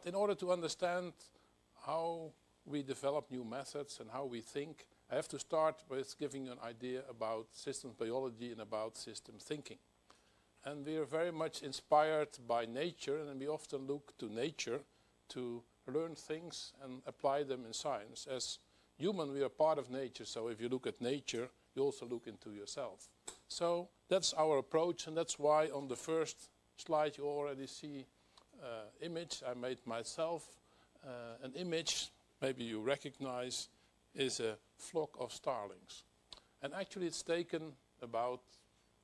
in order to understand how we develop new methods and how we think, I have to start with giving you an idea about systems biology and about system thinking. And we are very much inspired by nature, and we often look to nature to learn things and apply them in science. As human, we are part of nature, so if you look at nature, you also look into yourself. So that's our approach, and that's why on the first slide you already see image I made myself. An image, maybe you recognize, is a flock of starlings. And actually it's taken about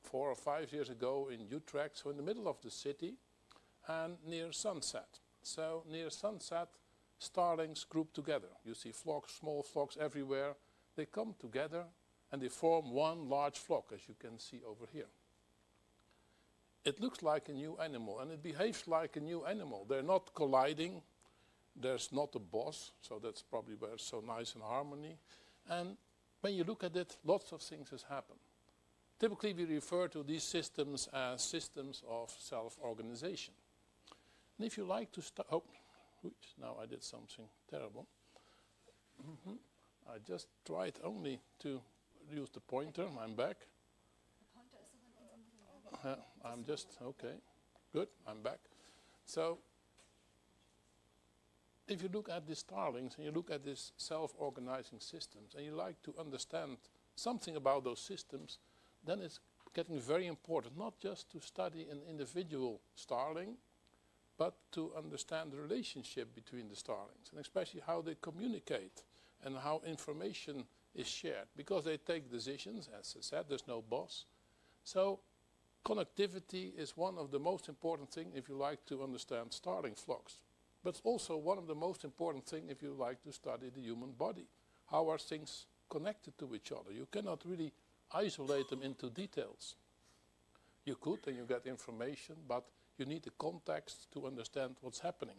4 or 5 years ago in Utrecht, so in the middle of the city and near sunset. So near sunset, starlings group together. You see flocks, small flocks everywhere. They come together and they form one large flock, as you can see over here. It looks like a new animal and it behaves like a new animal. They're not colliding. There's not a boss, so that's probably where it's so nice in harmony. And when you look at it, lots of things has happened. Typically, we refer to these systems as systems of self-organization. And if you like to start, oh, oops, now I did something terrible. I just tried only to use the pointer. I'm back. I'm just, okay, good, I'm back. So, if you look at the starlings and you look at these self-organizing systems and you like to understand something about those systems, then it's getting very important, not just to study an individual starling, but to understand the relationship between the starlings, and especially how they communicate and how information is shared, because they take decisions. As I said, there's no boss. So connectivity is one of the most important things if you like to understand starling flocks. But it's also one of the most important things if you like to study the human body. How are things connected to each other? You cannot really isolate them into details. You could, and you get information, but you need the context to understand what's happening.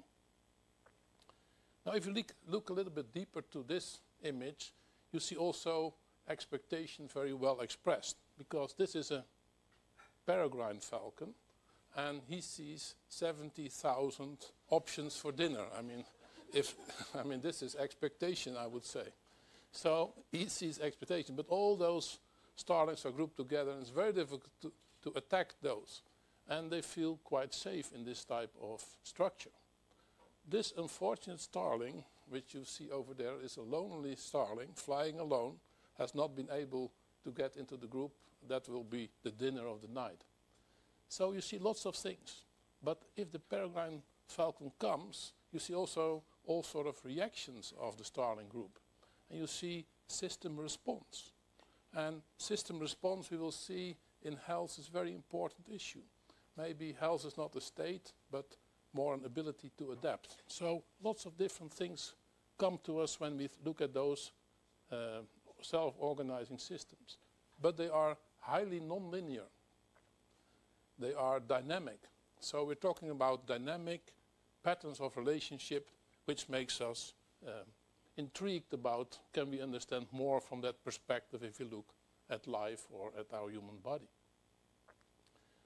Now, if you look a little bit deeper to this image, you see also expectation very well expressed, because this is a peregrine falcon, and he sees 70,000 options for dinner. I mean, this is expectation, I would say. So he sees expectation, but all those starlings are grouped together, and it's very difficult to attack those. And they feel quite safe in this type of structure. This unfortunate starling, which you see over there, is a lonely starling, flying alone, has not been able to get into the group. That will be the dinner of the night. So you see lots of things. But if the peregrine falcon comes, you see also all sort of reactions of the starling group. And you see system response. And system response, we will see in health, is a very important issue. Maybe health is not a state, but more an ability to adapt. So lots of different things come to us when we look at those self-organizing systems. But they are highly non-linear. They are dynamic. So we're talking about dynamic patterns of relationship, which makes us intrigued about, can we understand more from that perspective if we look at life or at our human body.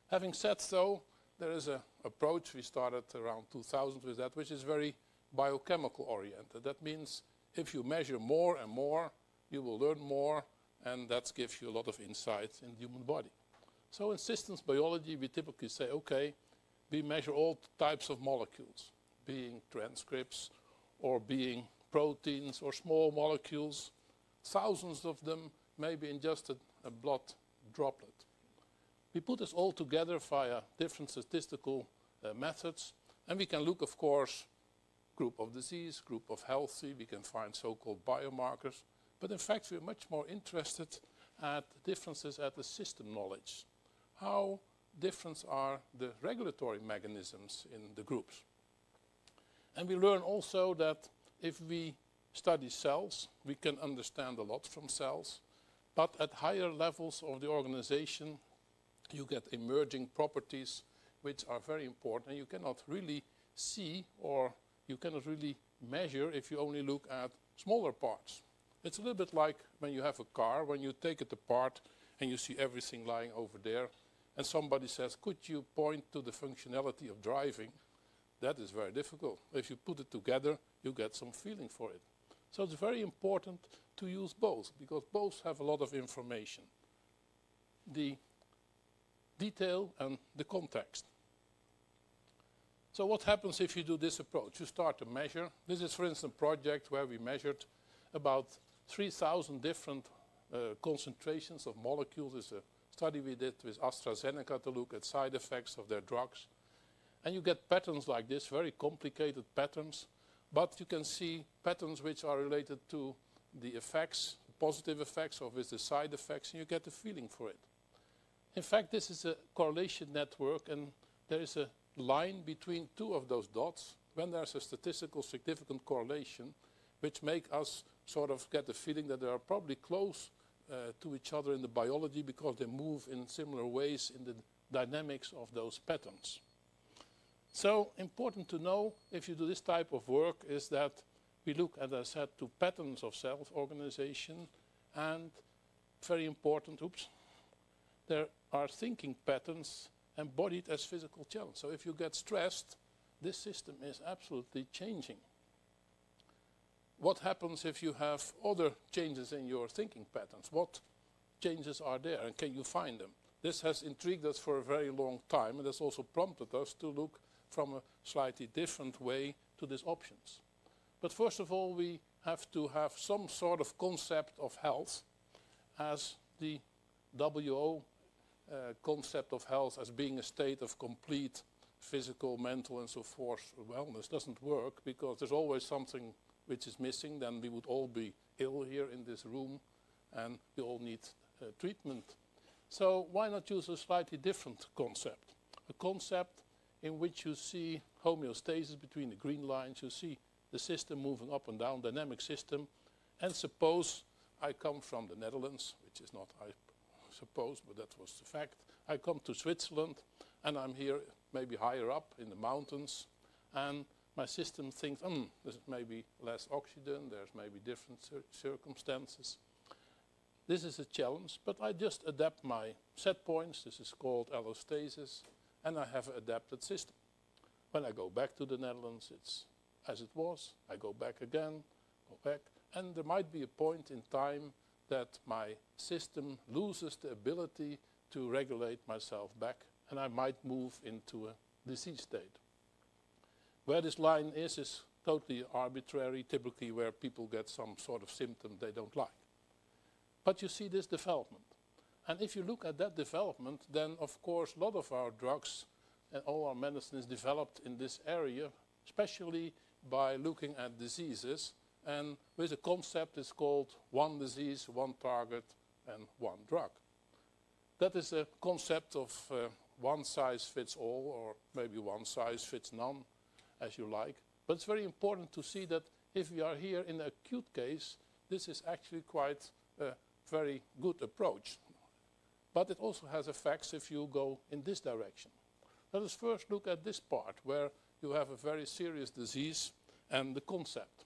Having said so, there is an approach, we started around 2000 with that, which is very biochemical oriented. That means if you measure more and more, you will learn more, and that gives you a lot of insights in the human body. So in systems biology, we typically say, okay, we measure all types of molecules, being transcripts or being proteins or small molecules, thousands of them, maybe in just a blood droplet. We put this all together via different statistical methods, and we can look, of course, group of disease, group of healthy, we can find so-called biomarkers, but in fact we're much more interested at differences at the system knowledge. How different are the regulatory mechanisms in the groups? And we learn also that if we study cells, we can understand a lot from cells, but at higher levels of the organization, you get emerging properties which are very important, and you cannot really see or you cannot really measure if you only look at smaller parts. It's a little bit like when you have a car, when you take it apart and you see everything lying over there, and somebody says, could you point to the functionality of driving? That is very difficult. If you put it together, you get some feeling for it. So it's very important to use both, because both have a lot of information. The detail and the context. So what happens if you do this approach? You start to measure. This is, for instance, a project where we measured about 3,000 different concentrations of molecules. It's a study we did with AstraZeneca to look at side effects of their drugs. And you get patterns like this, very complicated patterns. But you can see patterns which are related to the effects, positive effects, or with the side effects, and you get a feeling for it. In fact, this is a correlation network, and there is a line between two of those dots when there's a statistical significant correlation, which make us sort of get the feeling that they are probably close to each other in the biology, because they move in similar ways in the dynamics of those patterns. So important to know, if you do this type of work, is that we look, as I said, to patterns of self-organization, and very important, there are thinking patterns embodied as physical challenge. So if you get stressed, this system is absolutely changing. What happens if you have other changes in your thinking patterns? What changes are there, and can you find them? This has intrigued us for a very long time, and has also prompted us to look from a slightly different way to these options. But first of all, we have to have some sort of concept of health, as the WHO concept of health as being a state of complete physical, mental, and so forth wellness doesn't work, because there's always something which is missing. Then we would all be ill here in this room, and we all need treatment. So why not use a slightly different concept? A concept in which you see homeostasis between the green lines, you see the system moving up and down, dynamic system. And suppose I come from the Netherlands, which is not I suppose, but that was the fact. I come to Switzerland, and I'm here maybe higher up in the mountains, and my system thinks, there's maybe less oxygen, there's maybe different circumstances. This is a challenge, but I just adapt my set points. This is called allostasis, and I have an adapted system. When I go back to the Netherlands, it's as it was. I go back again, go back, and there might be a point in time that my system loses the ability to regulate myself back, and I might move into a disease state. Where this line is totally arbitrary, typically where people get some sort of symptom they don't like. But you see this development. And if you look at that development, then of course a lot of our drugs and all our medicine is developed in this area, especially by looking at diseases. And with a concept is called one disease, one target, and one drug. That is a concept of one size fits all, or maybe one size fits none, as you like. But it's very important to see that if we are here in an acute case, this is actually quite a very good approach. But it also has effects if you go in this direction. Let us first look at this part, where you have a very serious disease and the concept.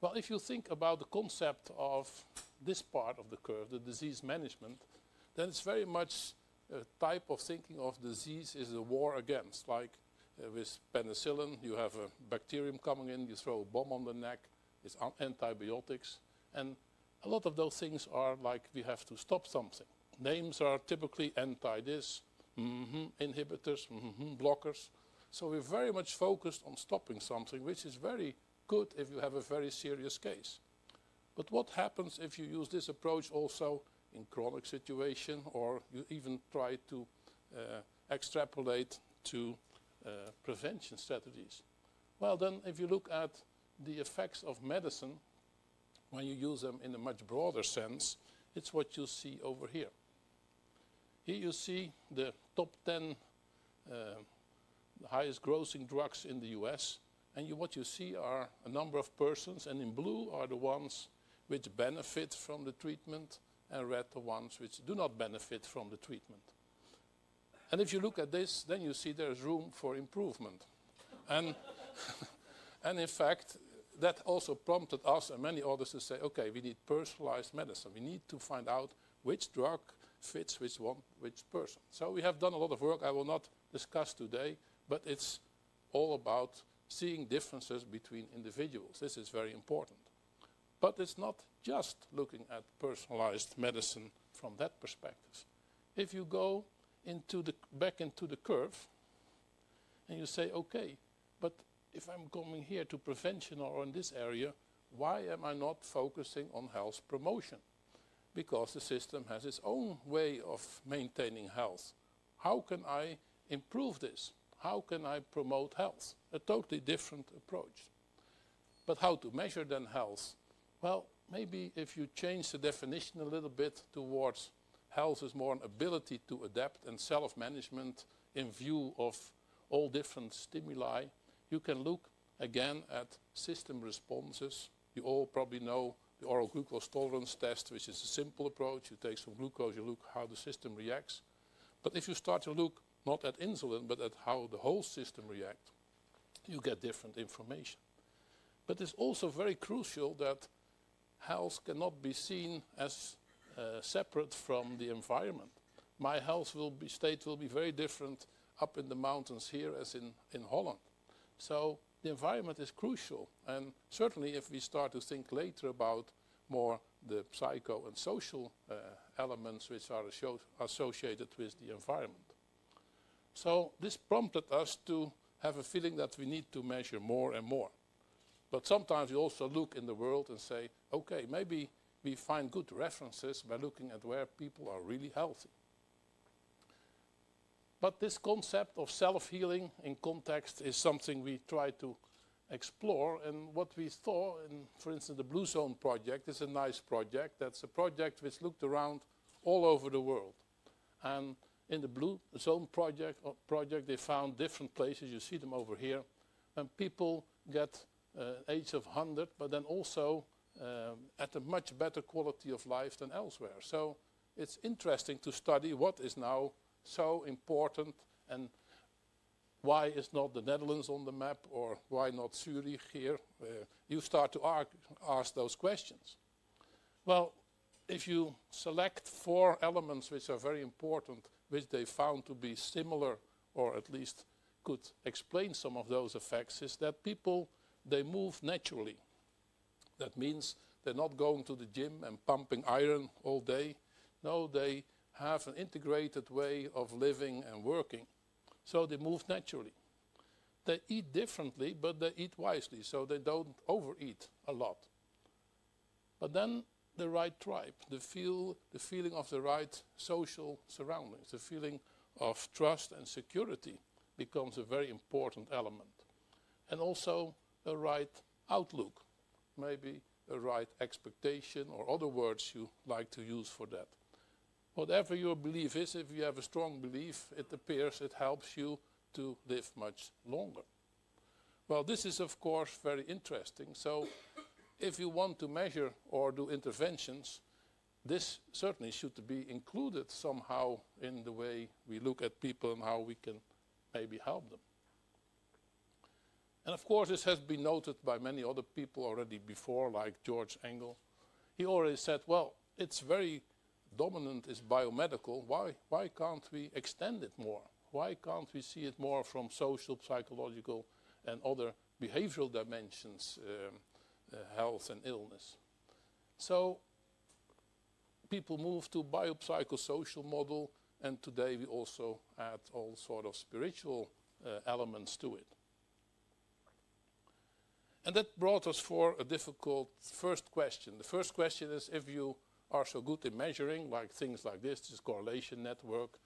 Well, if you think about the concept of this part of the curve, the disease management, then it's very much a type of thinking of disease is a war against. Like with penicillin, you have a bacterium coming in, you throw a bomb on the neck, it's antibiotics. And a lot of those things are like we have to stop something. Names are typically anti-this, inhibitors, blockers. So we're very much focused on stopping something, which is very good if you have a very serious case. But what happens if you use this approach also in chronic situation, or you even try to extrapolate to prevention strategies? Well, then if you look at the effects of medicine, when you use them in a much broader sense, it's what you see over here. Here you see the top 10 highest grossing drugs in the US. And what you see are a number of persons, and in blue are the ones which benefit from the treatment, and red the ones which do not benefit from the treatment. And if you look at this, then you see there's room for improvement. And, and in fact, that also prompted us and many others to say, okay, we need personalized medicine. We need to find out which drug fits which person. So we have done a lot of work I will not discuss today, but it's all about seeing differences between individuals. This is very important. But it's not just looking at personalized medicine from that perspective. If you go back into the curve and you say, okay, but if I'm coming here to prevention or in this area, why am I not focusing on health promotion? Because the system has its own way of maintaining health. How can I improve this? How can I promote health? A totally different approach. But how to measure then health? Well, maybe if you change the definition a little bit towards health is more an ability to adapt and self-management in view of all different stimuli, you can look again at system responses. You all probably know the oral glucose tolerance test, which is a simple approach. You take some glucose, you look how the system reacts. But if you start to look not at insulin, but at how the whole system reacts, you get different information. But it's also very crucial that health cannot be seen as separate from the environment. My health state will be very different up in the mountains here as in Holland. So the environment is crucial. And certainly if we start to think later about more the psycho and social elements which are associated with the environment. So this prompted us to have a feeling that we need to measure more and more. But sometimes we also look in the world and say, okay, maybe we find good references by looking at where people are really healthy. But this concept of self-healing in context is something we try to explore. And what we saw, for instance, the Blue Zone project is a nice project. That's a project which looked around all over the world. And in the Blue Zone project, they found different places. You see them over here. And people get age of 100, but then also at a much better quality of life than elsewhere. So it's interesting to study what is now so important and why is not the Netherlands on the map or why not Zurich here? You start to ask those questions. Well, if you select 4 elements which are very important, which they found to be similar or at least could explain some of those effects, is that people, they move naturally. That means they're not going to the gym and pumping iron all day. No, they have an integrated way of living and working. So they move naturally. They eat differently, but they eat wisely, so they don't overeat a lot. But then the right tribe, the feeling of the right social surroundings, the feeling of trust and security becomes a very important element. And also a right outlook, maybe a right expectation or other words you like to use for that. Whatever your belief is, if you have a strong belief, it appears it helps you to live much longer. Well, this is of course very interesting. So if you want to measure or do interventions, this certainly should be included somehow in the way we look at people and how we can maybe help them. And of course this has been noted by many other people already before, like George Engel. He already said, well, it's very dominant is biomedical. Why can't we extend it more? Why can't we see it more from social, psychological and other behavioral dimensions, health and illness? So people move to biopsychosocial model, and today we also add all sort of spiritual elements to it. And that brought us for a difficult first question. The first question is, if you are so good in measuring, like things like this correlation network,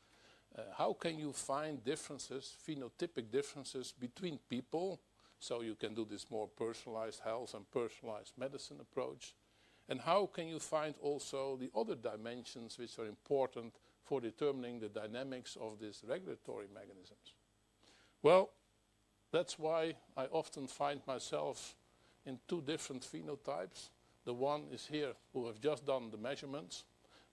how can you find differences, phenotypic differences between people? So you can do this more personalized health and personalized medicine approach. And how can you find also the other dimensions which are important for determining the dynamics of these regulatory mechanisms? Well, that's why I often find myself in 2 different phenotypes. The one is here who have just done the measurements,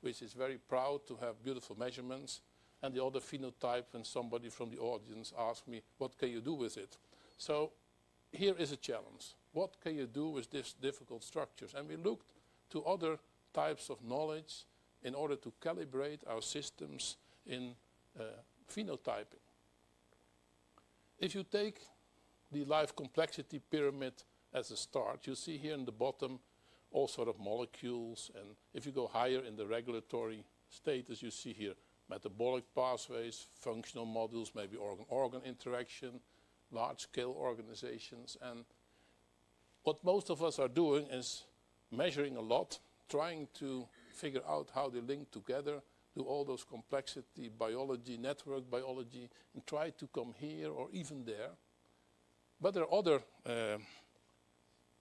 which is very proud to have beautiful measurements. And the other phenotype when somebody from the audience asks me, what can you do with it? So here is a challenge. What can you do with these difficult structures? And we looked to other types of knowledge in order to calibrate our systems in phenotyping. If you take the life complexity pyramid as a start. You see here in the bottom all sort of molecules, and if you go higher in the regulatory status, you see here metabolic pathways, functional modules, maybe organ-organ interaction, large-scale organizations. And what most of us are doing is measuring a lot, trying to figure out how they link together, do all those complexity biology, network biology, and try to come here or even there. But there are other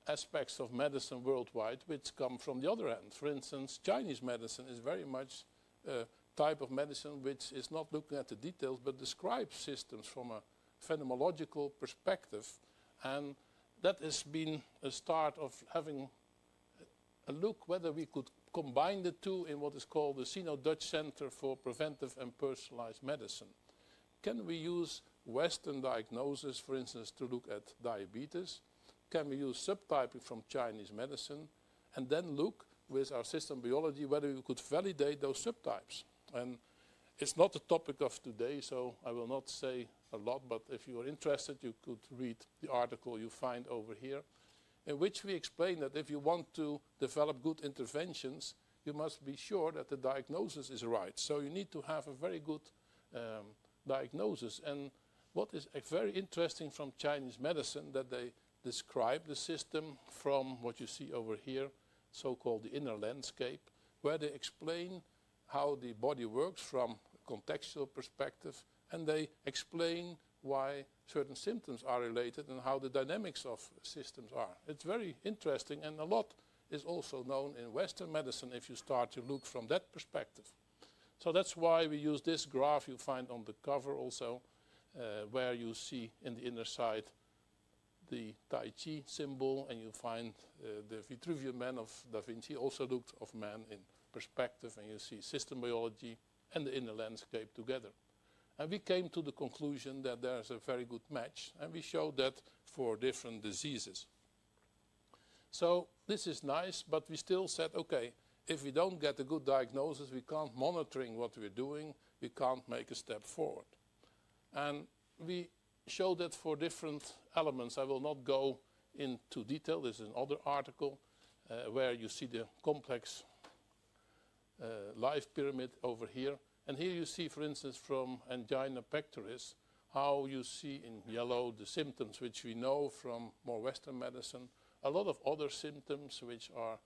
aspects of medicine worldwide which come from the other end. For instance, Chinese medicine is very much a type of medicine which is not looking at the details but describes systems from a phenomenological perspective. And that has been a start of having a look whether we could combine the two in what is called the Sino-Dutch Center for Preventive and Personalized Medicine. Can we use Western diagnosis, for instance, to look at diabetes? Can we use subtyping from Chinese medicine? And then look with our system biology whether we could validate those subtypes. And it's not the topic of today, so I will not say a lot, but if you are interested, you could read the article you find over here, in which we explain that if you want to develop good interventions, you must be sure that the diagnosis is right. So you need to have a very good diagnosis. And what is very interesting from Chinese medicine, that they describe the system from what you see over here, so-called the inner landscape, where they explain how the body works from a contextual perspective, and they explain why certain symptoms are related and how the dynamics of systems are. It's very interesting, and a lot is also known in Western medicine if you start to look from that perspective. So that's why we use this graph you find on the cover also, where you see in the inner side the Tai Chi symbol, and you find the Vitruvian Man of Da Vinci also looked of man in perspective, and you see system biology and the inner landscape together. And we came to the conclusion that there's a very good match, and we showed that for different diseases. So this is nice, but we still said, okay, if we don't get a good diagnosis, we can't monitoring what we're doing, we can't make a step forward. And we showed that for different elements. I will not go into detail. This is another article where you see the complex life pyramid over here. And here you see, for instance, from angina pectoris, how you see in yellow the symptoms which we know from more Western medicine, a lot of other symptoms which are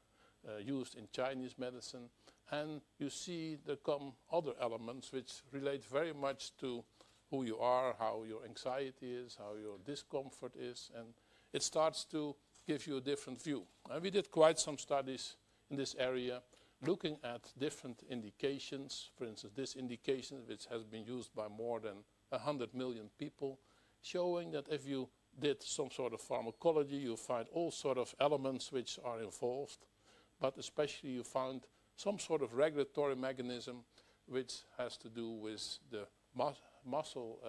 used in Chinese medicine. And you see there come other elements which relate very much to who you are, how your anxiety is, how your discomfort is, and it starts to give you a different view. And we did quite some studies in this area, looking at different indications. For instance, this indication, which has been used by more than 100 million people, showing that if you did some sort of pharmacology, you find all sort of elements which are involved, but especially you found some sort of regulatory mechanism which has to do with the muscle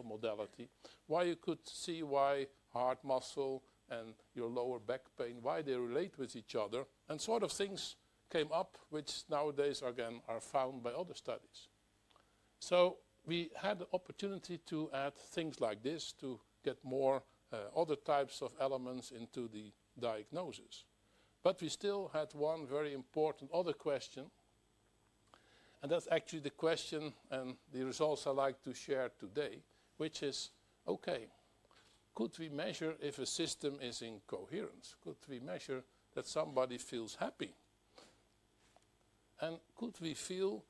modality, why you could see why heart muscle and your lower back pain, why they relate with each other, and sort of things came up which nowadays again are found by other studies. So we had the opportunity to add things like this to get more other types of elements into the diagnosis. But we still had one very important other question, and that's actually the question and the results I like to share today, which is, okay, could we measure if a system is in coherence? Could we measure that somebody feels happy? And could we feel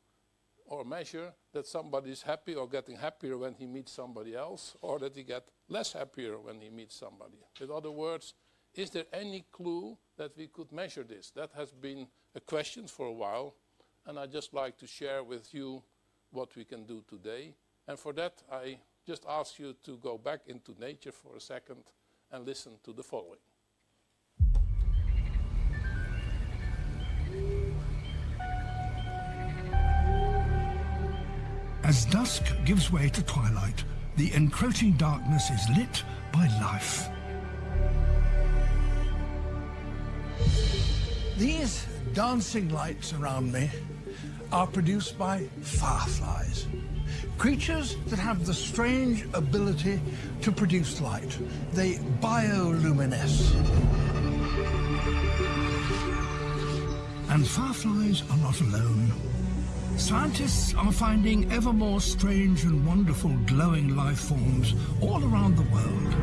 or measure that somebody is happy or getting happier when he meets somebody else, or that he gets less happier when he meets somebody? In other words, is there any clue that we could measure this? That has been a question for a while, and I'd just like to share with you what we can do today. And for that, I just ask you to go back into nature for a second and listen to the following. As dusk gives way to twilight, the encroaching darkness is lit by life. These dancing lights around me are produced by fireflies. Creatures that have the strange ability to produce light. They bioluminesce. And fireflies are not alone. Scientists are finding ever more strange and wonderful glowing life forms all around the world.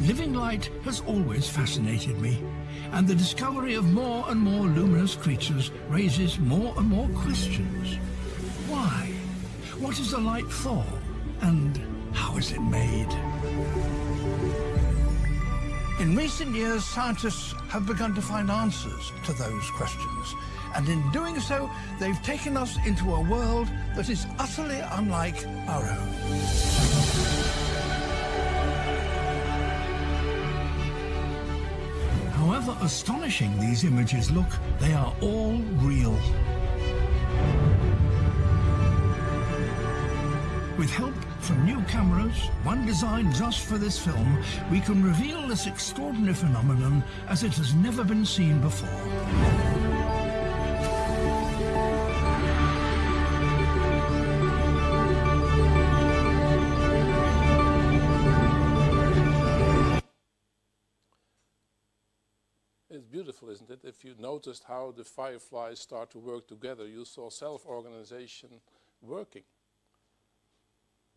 Living light has always fascinated me, and the discovery of more and more luminous creatures raises more and more questions. Why? What is the light for? And how is it made? In recent years, scientists have begun to find answers to those questions. And in doing so, they've taken us into a world that is utterly unlike our own. However astonishing these images look, they are all real. With help from new cameras, one designed just for this film, we can reveal this extraordinary phenomenon as it has never been seen before. It's beautiful, isn't it? If you noticed how the fireflies start to work together, you saw self-organization working.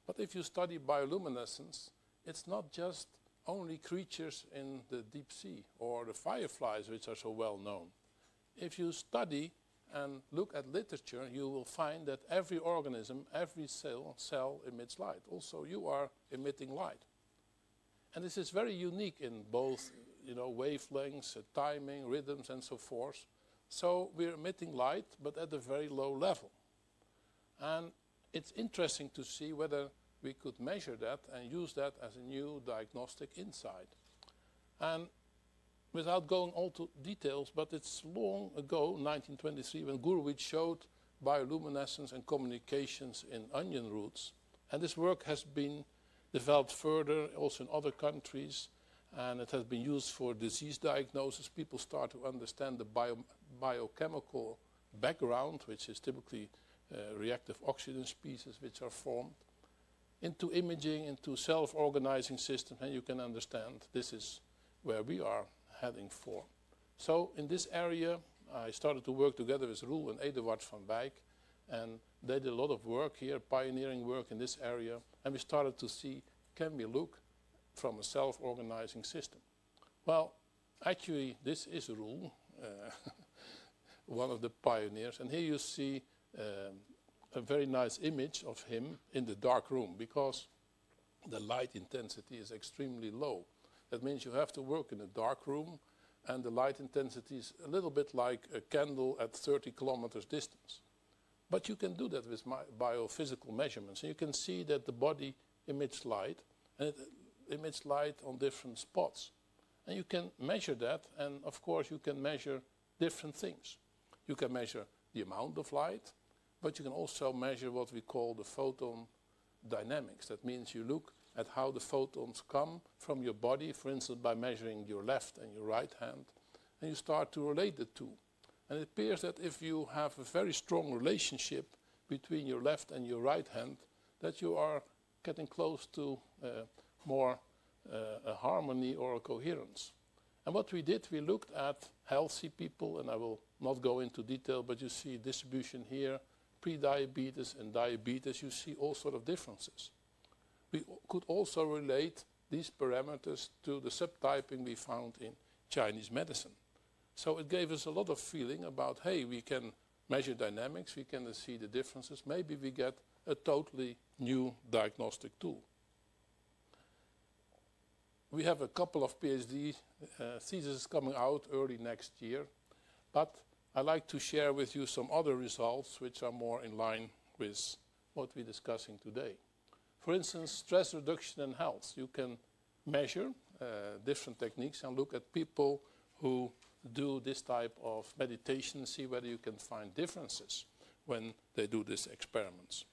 But if you study bioluminescence, it's not just only creatures in the deep sea or the fireflies, which are so well known. If you study and look at literature, you will find that every organism, every cell emits light. Also, you are emitting light. And this is very unique in both, wavelengths, timing, rhythms, and so forth. So we're emitting light, but at a very low level. And it's interesting to see whether we could measure that and use that as a new diagnostic insight. And without going all to details, but it's long ago, 1923, when Gurwitz showed bioluminescence and communications in onion roots. And this work has been developed further, also in other countries, and it has been used for disease diagnosis. People start to understand the biochemical background, which is typically reactive oxygen species which are formed, into imaging, into self-organizing systems, and you can understand this is where we are heading for. So in this area, I started to work together with Roel and Eduard van Beek, and they did a lot of work here, pioneering work in this area, and we started to see, can we look from a self-organizing system? Well, actually, this is Roel, one of the pioneers, and here you see a very nice image of him in the dark room, because the light intensity is extremely low. That means you have to work in a dark room, and the light intensity is a little bit like a candle at 30 kilometers distance. But you can do that with biophysical measurements, and you can see that the body emits light, and it emits light on different spots. And you can measure that, and of course you can measure different things. You can measure the amount of light, but you can also measure what we call the photon dynamics. That means you look at how the photons come from your body, for instance, by measuring your left and your right hand, and you start to relate the two. And it appears that if you have a very strong relationship between your left and your right hand, that you are getting close to more a harmony or a coherence. And what we did, we looked at healthy people, and I will not go into detail, but you see distribution here, pre-diabetes and diabetes, you see all sort of differences. We could also relate these parameters to the subtyping we found in Chinese medicine. So it gave us a lot of feeling about, hey, we can measure dynamics, we can see the differences, maybe we get a totally new diagnostic tool. We have a couple of PhD theses coming out early next year, but I'd like to share with you some other results which are more in line with what we're discussing today. For instance, stress reduction and health. You can measure different techniques and look at people who do this type of meditation and see whether you can find differences when they do these experiments.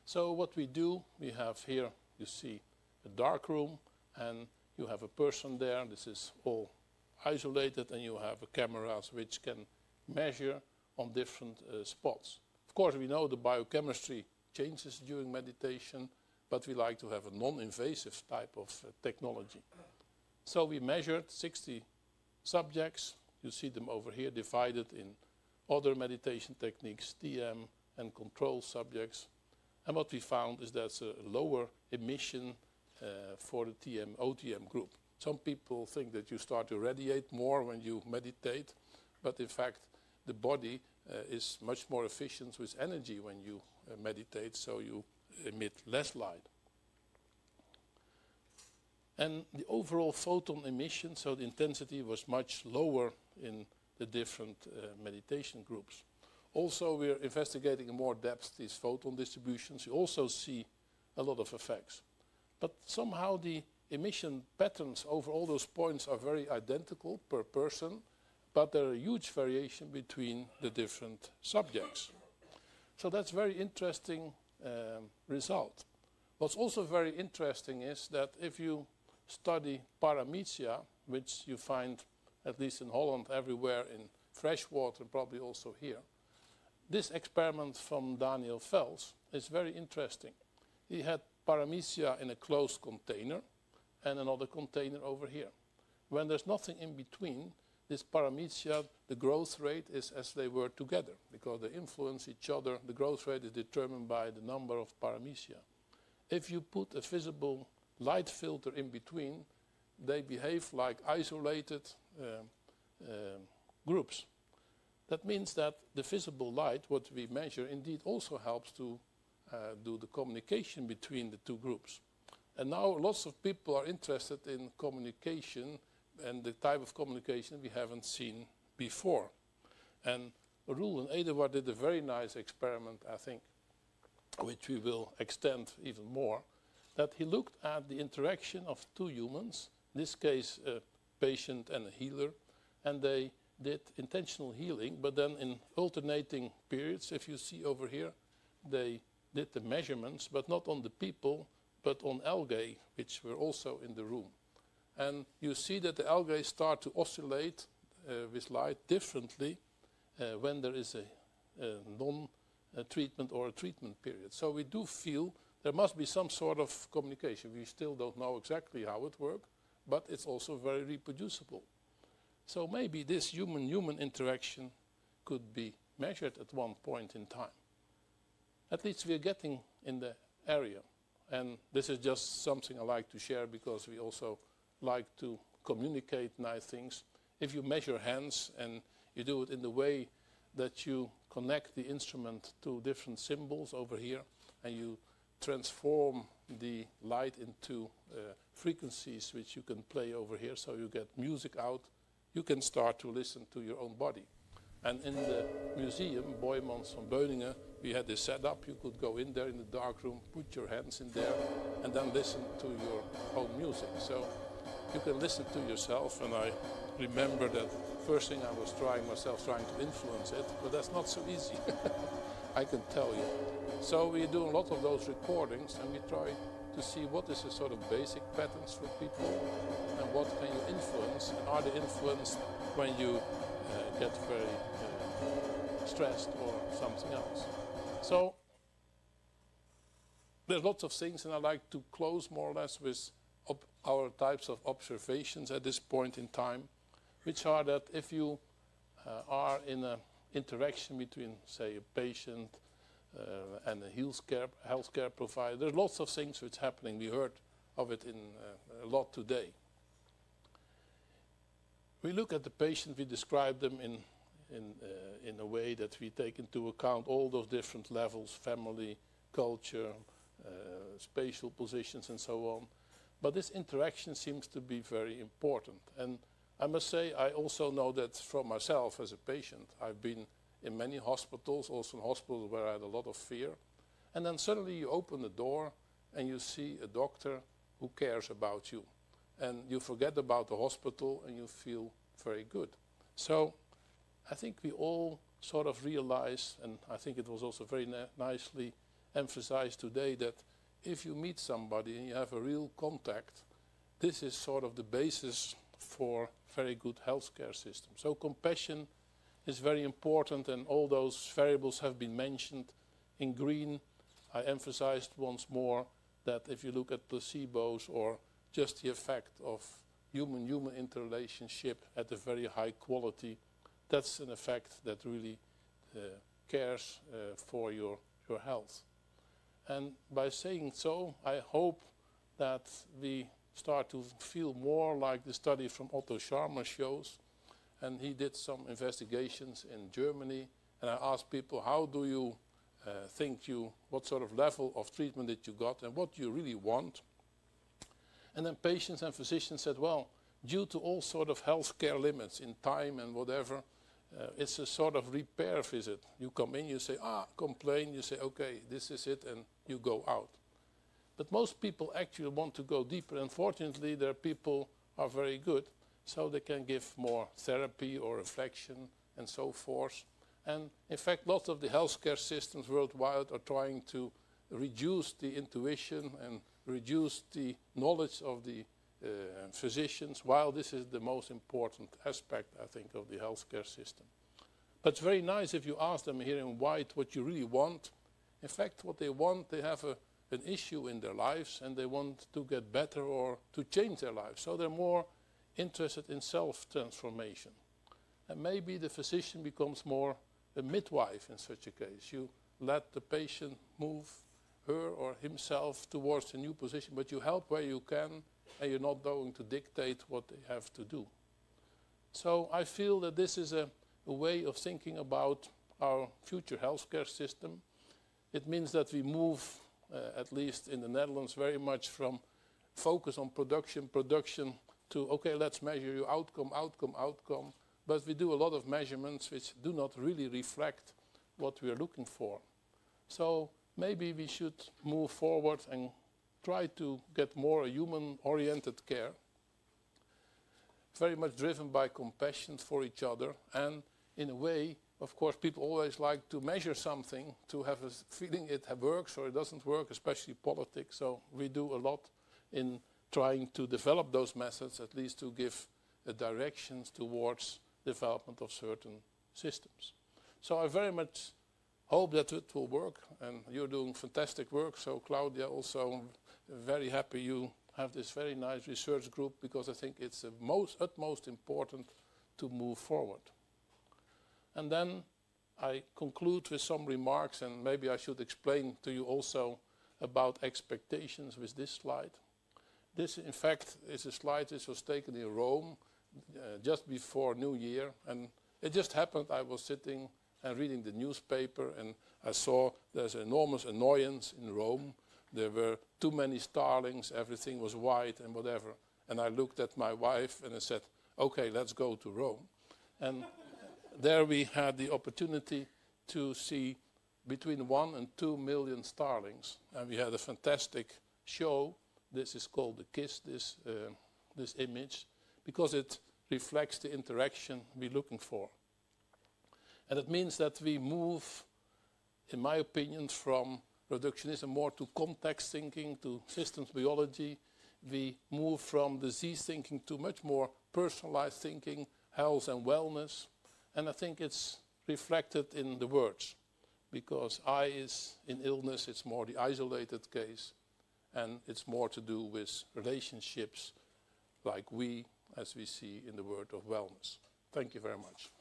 So what we do, we have here, you see a dark room, and you have a person there. This is all isolated, and you have cameras which can measure on different spots. Of course, we know the biochemistry changes during meditation, but we like to have a non-invasive type of technology. So we measured 60 subjects. You see them over here divided in other meditation techniques, TM and control subjects. And what we found is there's a lower emission for the TM, OTM group. Some people think that you start to radiate more when you meditate, but in fact, the body is much more efficient with energy when you meditate, so you emit less light. And the overall photon emission, so the intensity was much lower in the different meditation groups. Also, we're investigating in more depth these photon distributions. You also see a lot of effects. But somehow the emission patterns over all those points are very identical per person, but there are a huge variation between the different subjects. So that's a very interesting result. What's also very interesting is that if you study Paramecia, which you find at least in Holland everywhere in fresh water, probably also here, this experiment from Daniel Vels is very interesting. He had Paramecia in a closed container and another container over here. When there's nothing in between, this Paramecia, the growth rate is as they were together, because they influence each other. The growth rate is determined by the number of Paramecia. If you put a visible light filter in between, they behave like isolated groups. That means that the visible light, what we measure, indeed also helps to do the communication between the two groups. And now lots of people are interested in communication and the type of communication we haven't seen before. And Roel and Eduard did a very nice experiment, I think, which we will extend even more, that he looked at the interaction of two humans, in this case a patient and a healer, and they did intentional healing, but then in alternating periods, if you see over here, they did the measurements, but not on the people, but on algae, which were also in the room. And you see that the algae start to oscillate with light differently when there is a non-treatment or a treatment period. So we do feel there must be some sort of communication. We still don't know exactly how it works, but it's also very reproducible. So maybe this human-human interaction could be measured at one point in time. At least we're getting in the area. And this is just something I like to share because we also like to communicate nice things. If you measure hands and you do it in the way that you connect the instrument to different symbols over here and you transform the light into frequencies which you can play over here so you get music out, you can start to listen to your own body. And in the museum, Boijmans van Beuningen, we had this set up. You could go in there in the dark room, put your hands in there, and then listen to your own music. So you can listen to yourself, and I remember that first thing I was trying to influence it, but that's not so easy, I can tell you. So we do a lot of those recordings, and we try to see what is the sort of basic patterns for people, and what can you influence, and are they influenced when you get very stressed or something else. So there's lots of things, and I like to close more or less with our types of observations at this point in time, which are that if you are in an interaction between, say, a patient and a healthcare provider, there's lots of things which are happening. We heard of it in a lot today. We look at the patient, we describe them in a way that we take into account all those different levels, family, culture, spatial positions, and so on. But this interaction seems to be very important. And I must say, I also know that from myself as a patient. I've been in many hospitals, also in hospitals where I had a lot of fear. And then suddenly you open the door and you see a doctor who cares about you. And you forget about the hospital and you feel very good. So I think we all sort of realize, and I think it was also very nicely emphasized today, that if you meet somebody and you have a real contact, this is sort of the basis for very good healthcare system. So compassion is very important, and all those variables have been mentioned. In green, I emphasized once more that if you look at placebos or just the effect of human-human interrelationship at a very high quality, that's an effect that really cares for your health. And by saying so, I hope that we start to feel more like the study from Otto Scharmer shows. And he did some investigations in Germany, and I asked people, how do you what sort of level of treatment did you got and what you really want? And then patients and physicians said, well, due to all sort of healthcare limits in time and whatever, it's a sort of repair visit. You come in, you say, complain, you say, okay, this is it, and you go out. But most people actually want to go deeper. Unfortunately, their people are very good, so they can give more therapy or reflection and so forth. And in fact, lots of the healthcare systems worldwide are trying to reduce the intuition and reduce the knowledge of the physicians, while this is the most important aspect, I think, of the healthcare system. But it's very nice if you ask them here in white what you really want. In fact, what they want, they have an issue in their lives and they want to get better or to change their lives. So they're more interested in self-transformation. And maybe the physician becomes more a midwife in such a case. You let the patient move her or himself towards a new position, but you help where you can, and you're not going to dictate what they have to do. So I feel that this is a way of thinking about our future healthcare system. It means that we move, at least in the Netherlands, very much from focus on production to, okay, let's measure your outcome. But we do a lot of measurements which do not really reflect what we are looking for. So maybe we should move forward and try to get more human-oriented care, very much driven by compassion for each other. And in a way, of course, people always like to measure something to have a feeling it works or it doesn't work, especially politics. So we do a lot in trying to develop those methods, at least to give directions towards development of certain systems. So I very much hope that it will work, and you're doing fantastic work. So Claudia, also very happy you have this very nice research group, because I think it's the utmost important to move forward. And then I conclude with some remarks, and maybe I should explain to you also about expectations with this slide. This, in fact, is a slide that was taken in Rome just before New Year, and it just happened I was sitting and reading the newspaper, and I saw there's enormous annoyance in Rome. There were too many Starlings, everything was white and whatever. And I looked at my wife and I said, okay, let's go to Rome. And there we had the opportunity to see between 1 and 2 million Starlings. And we had a fantastic show. This is called the KISS, this image, because it reflects the interaction we're looking for. And it means that we move, in my opinion, from reductionism more to context thinking, to systems biology. We move from disease thinking to much more personalized thinking, health and wellness. And I think it's reflected in the words, because I is in illness, it's more the isolated case, and it's more to do with relationships like we, as we see in the word of wellness. Thank you very much.